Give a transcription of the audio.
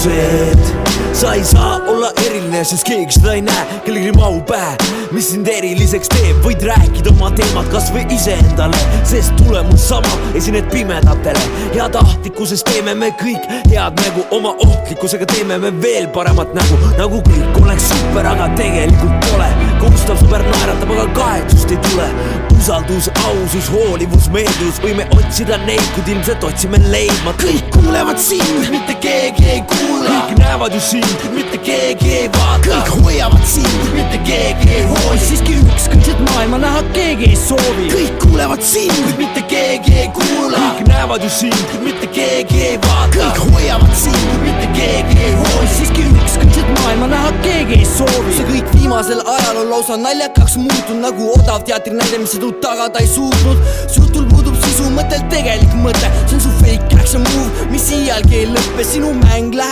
vastused. Sa ei saa olla eriline, sest keegi seda ei näe, kellegi mahu pähe. Mis sind eriliseks teeb, võid rääkida oma teemad kas või iseendale, sest tulemus sama, esined pimedatele. Heatahtlikkusest teeme me kõik head nägu, oma ohtlikkusega teeme me veel paremat nägu. Nagu kõik oleks super, aga tegelikult pole. Kohustav sõber naeratab, aga kahetsust ei tule. Usaldus, ausus, hoolivus, meeldus, võime otsida neid, kuid ilmselt otsime leidma. Kõik kuulevad sind, mitte keegi ei kuula. Kõik näevad ju sind, mitte keegi ei vaata. Kõik hoiavad sind, mitte keegi ei hooli. Siiski ükskõikselt maailma näha keegi ei soovi. Kõik kuulevad sind, mitte keegi ei kuula. Kõik näevad ju sind, mitte keegi ei vaata. Kõik hoiavad sind, mitte keegi ei hooli. Siiski ükskõikselt maailma näha keegi ei soovi. See kõik viimasel ajal on lausa naljakaks muutunud, nagu odav teatri näide, mis seda tagada ei suutnud. Su jutul puudub sisu, mõttel tegelik mõte. See on su fake action move, mis iialgi ei lõppe. Sinu mäng läheb